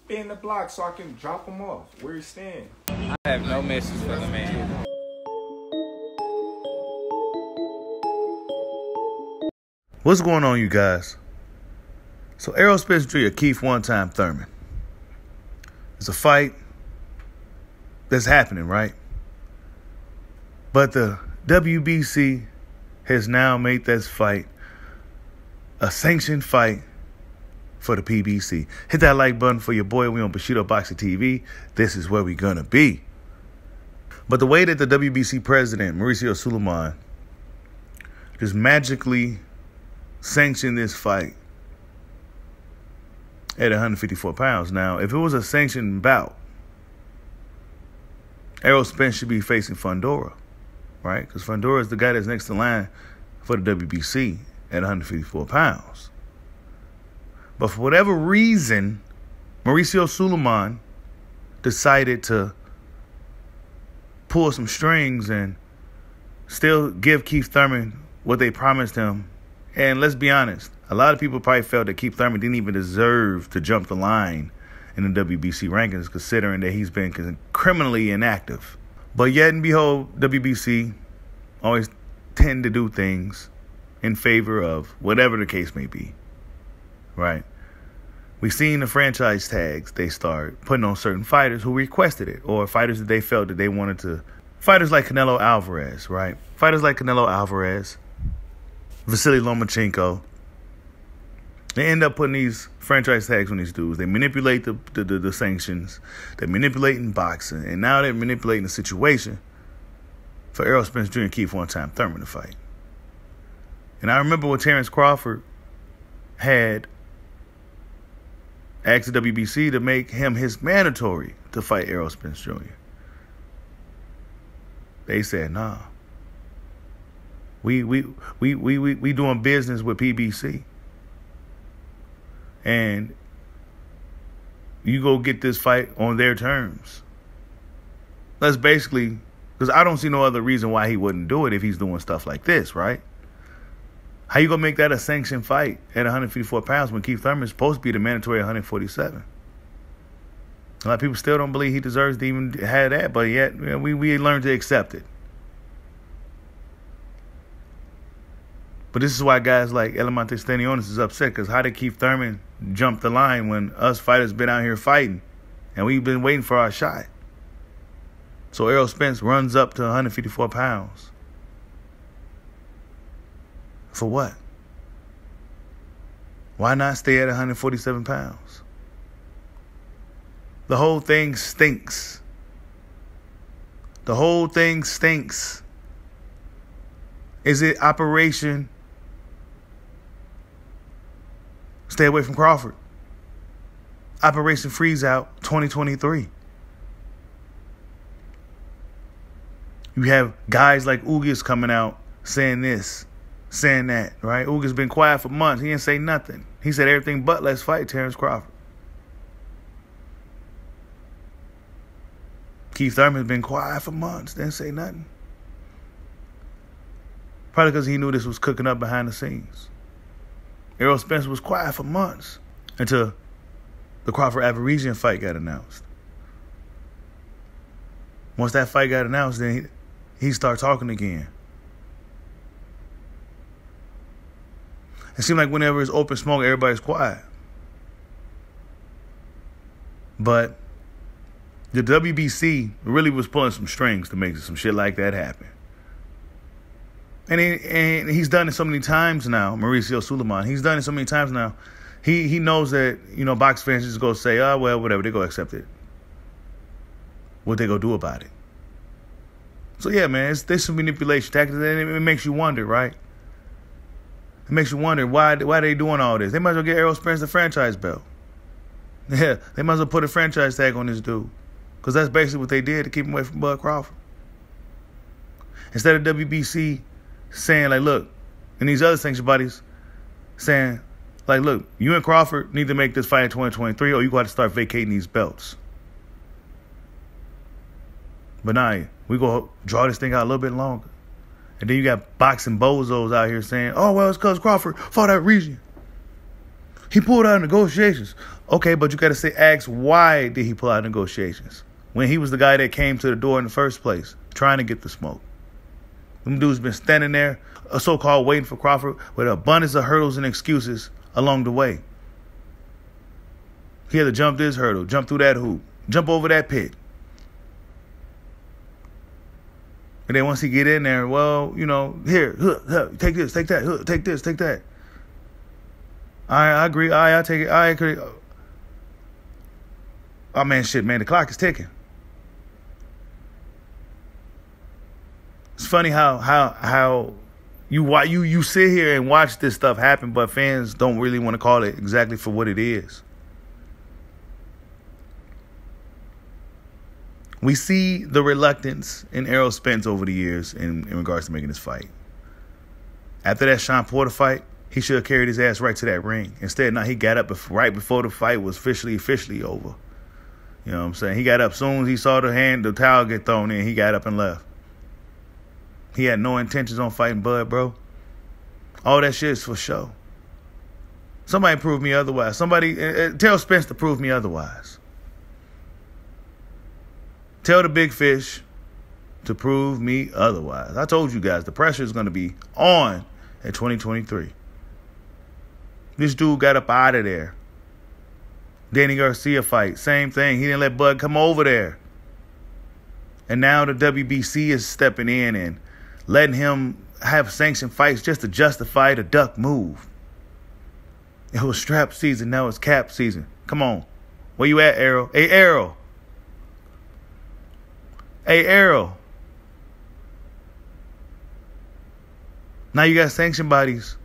spin the block so I can drop him off where he's staying. I have no message for the man. What's going on, you guys? So Errol Spence Jr. Keith one-time Thurman. It's a fight that's happening, right? But the WBC has now made this fight a sanctioned fight for the PBC. Hit that like button for your boy. We on Bushido Boxing TV. This is where we gonna be. But the way that the WBC president, Mauricio Suleiman, just magically sanctioned this fight at 154 pounds. Now, if it was a sanctioned bout, Errol Spence should be facing Fundora, right? Because Fundora is the guy that's next in line for the WBC at 154 pounds. But for whatever reason, Mauricio Suleiman decided to pull some strings and still give Keith Thurman what they promised him. And let's be honest, a lot of people probably felt that Keith Thurman didn't even deserve to jump the line in the WBC rankings, considering that he's been criminally inactive. But yet and behold, WBC always tend to do things in favor of whatever the case may be, right? We've seen the franchise tags they start putting on certain fighters who requested it, or fighters that they felt that they wanted to. Fighters like Canelo Alvarez, right? Fighters like Canelo Alvarez, Vasily Lomachenko. They end up putting these franchise tags on these dudes. They manipulate the sanctions. They're manipulating boxing. And now they're manipulating the situation for Errol Spence Jr. and Keith one-time Thurman to fight. And I remember when Terence Crawford had asked the WBC to make him his mandatory to fight Errol Spence Jr. They said, nah. We doing business with PBC. And you go get this fight on their terms. That's basically, because I don't see no other reason why he wouldn't do it if he's doing stuff like this, right? How you going to make that a sanctioned fight at 154 pounds when Keith Thurman is supposed to be the mandatory 147? A lot of people still don't believe he deserves to even have that, but yet we learned to accept it. But this is why guys like Elemonte Stanionis is upset, because how did Keith Thurman jump the line when us fighters been out here fighting and we've been waiting for our shot? So Errol Spence runs up to 154 pounds. For what? Why not stay at 147 pounds? The whole thing stinks. The whole thing stinks. Is it Operation Stay Away from Crawford? Operation Freeze Out 2023. You have guys like Ugas coming out saying this, saying that, right? Ugas been quiet for months. He didn't say nothing. He said everything but let's fight Terence Crawford. Keith Thurman's been quiet for months. Didn't say nothing. Probably because he knew this was cooking up behind the scenes. Errol Spence was quiet for months until the Crawford Averesian fight got announced. Once that fight got announced, then he started talking again. It seemed like whenever it's open smoke, everybody's quiet. But the WBC really was pulling some strings to make some shit like that happen. And he's done it so many times now, Mauricio Suleiman. He's done it so many times now. He knows that, box fans just go say, oh, well, whatever, they go accept it. What they go do about it? So, yeah, man, there's some manipulation tactics, and it makes you wonder, right? It makes you wonder why they doing all this. They might as well get Errol Spence the franchise belt. Yeah, they might as well put a franchise tag on this dude, because that's basically what they did to keep him away from Bud Crawford. Instead of WBC saying, like, look, and these other sanctioned bodies saying, like, look, you and Crawford need to make this fight in 2023 or you got to start vacating these belts. But nah, we go draw this thing out a little bit longer. And then you got boxing bozos out here saying, oh, well, it's because Crawford fought that region. He pulled out of negotiations. Okay, but you got to ask why did he pull out of negotiations? When he was the guy that came to the door in the first place, trying to get the smoke. Them dudes been standing there, so-called waiting for Crawford, with an abundance of hurdles and excuses along the way. He had to jump this hurdle, jump through that hoop, jump over that pit. And then once he get in there, well, here, take this, take that, take this, take that. I agree. I take it. I agree. Oh, man, shit, man, the clock is ticking. It's funny how you sit here and watch this stuff happen, but fans don't really want to call it exactly for what it is. We see the reluctance in Errol Spence over the years in regards to making this fight. After that Sean Porter fight, he should have carried his ass right to that ring. Instead, he got up right before the fight was officially over. You know what I'm saying? He got up soon as he saw the towel get thrown in. He got up and left. He had no intentions on fighting Bud, bro. All that shit is for show. Somebody prove me otherwise. Somebody tell Spence to prove me otherwise. Tell the big fish to prove me otherwise. I told you guys the pressure is going to be on in 2023. This dude got up out of there. Danny Garcia fight, same thing. He didn't let Bud come over there. And now the WBC is stepping in and letting him have sanctioned fights just to justify the duck move. It was strap season, now it's cap season. Come on. Where you at, Errol? Hey, Errol. Hey, Errol. Now you got sanction bodies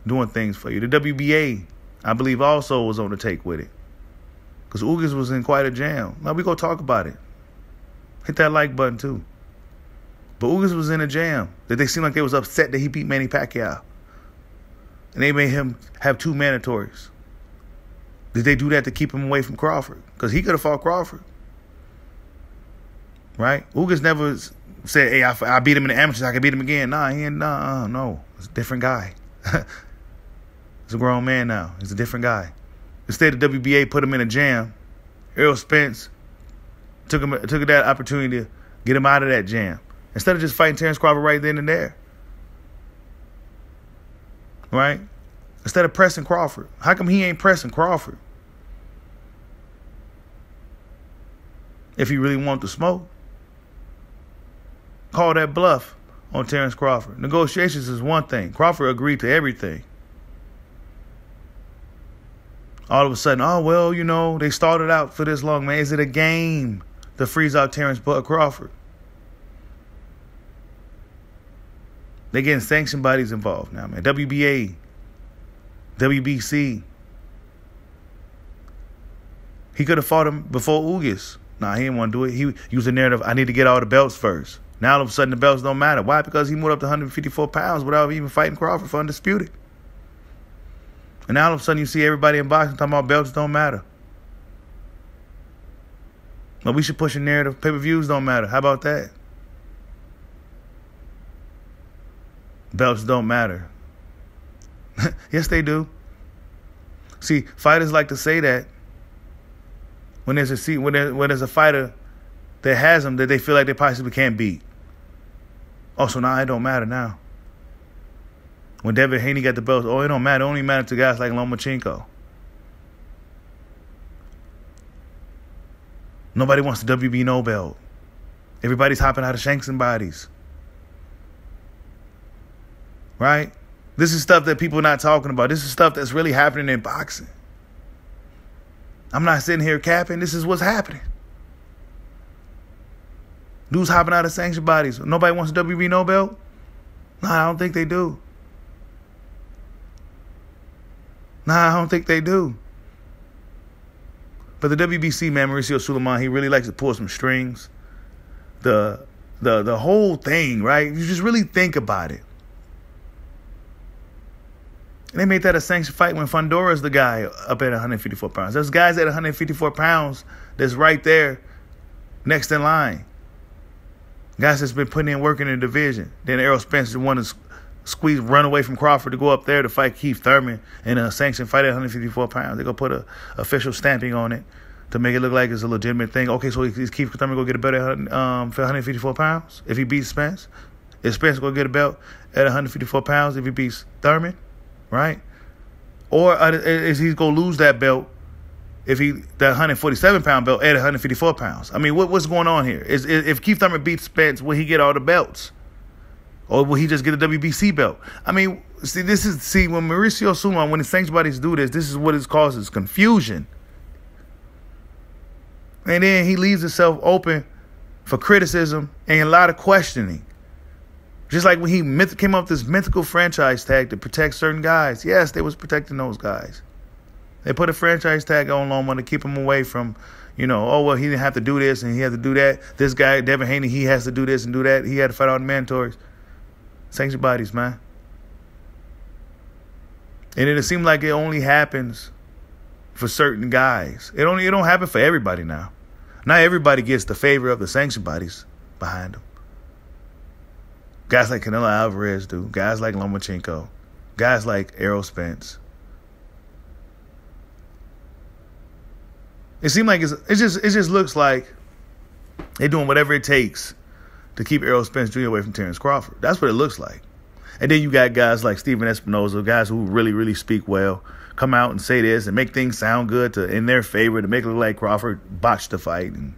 doing things for you. The WBA, I believe, also was on the take with it. Because Ugas was in quite a jam. Now we go talk about it. Hit that like button, too. But Ugas was in a jam. That they seemed like they was upset that he beat Manny Pacquiao. And they made him have 2 mandatories. Did they do that to keep him away from Crawford? Because he could have fought Crawford. Right? Ugas never said, hey, I beat him in the amateurs, I can beat him again. No. It's a different guy. He's a grown man now. He's a different guy. Instead, the WBA put him in a jam. Errol Spence took that opportunity to get him out of that jam. Instead of just fighting Terence Crawford right then and there. Right? Instead of pressing Crawford. How come he ain't pressing Crawford? If he really want the smoke. Call that bluff on Terence Crawford. Negotiations is one thing. Crawford agreed to everything. All of a sudden, they started out for this long, man. Is it a game to freeze out Terence Crawford? They're getting sanctioned bodies involved now, man. WBA, WBC. He could have fought him before Ugas. Nah, he didn't want to do it. He used the narrative, I need to get all the belts first. Now all of a sudden the belts don't matter. Why? Because he moved up to 154 pounds without even fighting Crawford for undisputed. And now all of a sudden you see everybody in boxing talking about belts don't matter. But we should push a narrative. Pay-per-views don't matter. How about that? Belts don't matter. Yes, they do. See, fighters like to say that when there's a fighter that has them that they feel like they possibly can't beat. Oh, so now it don't matter now. When Devin Haney got the belts, it don't matter. It only matter to guys like Lomachenko. Nobody wants the WB no belt. Everybody's hopping out of shanks and bodies. Right? This is stuff that people are not talking about. This is stuff that's really happening in boxing. I'm not sitting here capping. This is what's happening. Dudes hopping out of sanctioned bodies. Nobody wants a WB no belt? Nah, I don't think they do. Nah, I don't think they do. But the WBC man, Mauricio Suleiman, he really likes to pull some strings. The whole thing, right? You just really think about it. And they made that a sanctioned fight when Fondora's the guy up at 154 pounds. There's guys at 154 pounds that's right there next in line. Guys that's been putting in work in the division. Then Errol Spence is one run away from Crawford to go up there to fight Keith Thurman in a sanctioned fight at 154 pounds. They're going to put a official stamping on it to make it look like it's a legitimate thing. Okay, so is Keith Thurman going to get a belt for 154 pounds if he beats Spence? Is Spence going to get a belt at 154 pounds if he beats Thurman? Right? Or is he going to lose that belt if that 147-pound belt at 154 pounds? I mean, what's going on here? If Keith Thurman beats Spence, will he get all the belts? Or will he just get a WBC belt? I mean, when Mauricio Suleiman, when the sanctioned bodies do this is what it causes confusion. And then he leaves himself open for criticism and a lot of questioning. Just like when he came up with this mythical franchise tag to protect certain guys. Yes, they was protecting those guys. They put a franchise tag on Loma to keep him away from, he didn't have to do this and he had to do that. This guy, Devin Haney, he has to do this and do that. He had to fight all the mandatories. Sanctioned bodies, man. And it seems like it only happens for certain guys. It don't happen for everybody now. Not everybody gets the favor of the sanctioned bodies behind them. Guys like Canelo Alvarez do. Guys like Lomachenko. Guys like Errol Spence. It seems like it just looks like they're doing whatever it takes to keep Errol Spence Jr. away from Terence Crawford. That's what it looks like. And then you got guys like Steven Espinoza, guys who really, really speak well, come out and say this and make things sound good in their favor to make it look like Crawford botched the fight. And,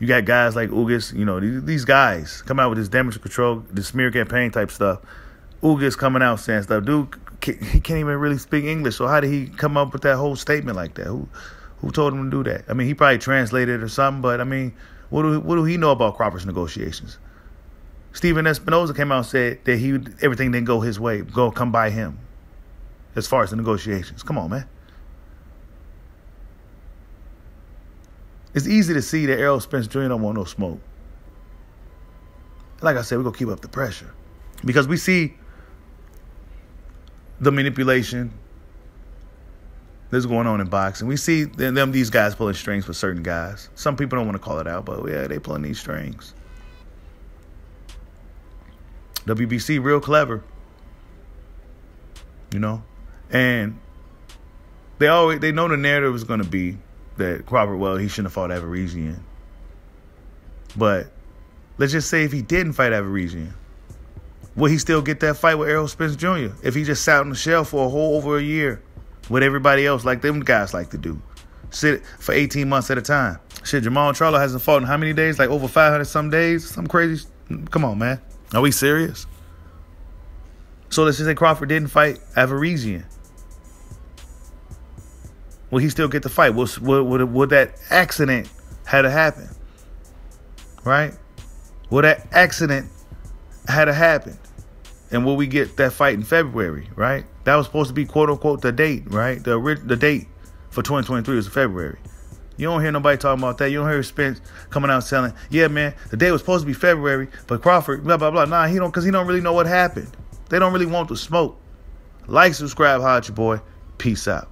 you got guys like Ugas, these guys come out with this damage control, this smear campaign type stuff. Ugas coming out saying stuff. Dude, he can't even really speak English, so how did he come up with that whole statement like that? Who told him to do that? I mean, he probably translated it or something, but I mean, what do he know about Crawford's negotiations? Steven Espinoza came out and said that everything didn't go his way, come by him as far as the negotiations. Come on, man. It's easy to see that Errol Spence Jr. don't want no smoke. Like I said, we're going to keep up the pressure. Because we see the manipulation that's going on in boxing. We see these guys pulling strings for certain guys. Some people don't want to call it out, but yeah, they pulling these strings. WBC, real clever. And they know the narrative is going to be that Crawford, he shouldn't have fought Avaresian. But let's just say if he didn't fight Avaresian, will he still get that fight with Errol Spence Jr. if he just sat on the shelf for over a year with everybody else like them guys like to do? Sit for 18 months at a time. Shit, Jamal Charlo hasn't fought in how many days? Like over 500 some days? Some crazy. Come on, man. Are we serious? So let's just say Crawford didn't fight Avaresian. Will he still get the fight? Would that accident had to happen? Right? Would that accident had to happen? And will we get that fight in February? Right? That was supposed to be quote unquote the date, right? The date for 2023 was February. You don't hear nobody talking about that. You don't hear Spence coming out telling, yeah, man, the date was supposed to be February, but Crawford, blah, blah, blah. Nah, because he don't really know what happened. They don't really want the smoke. Like, subscribe, holla at your boy. Peace out.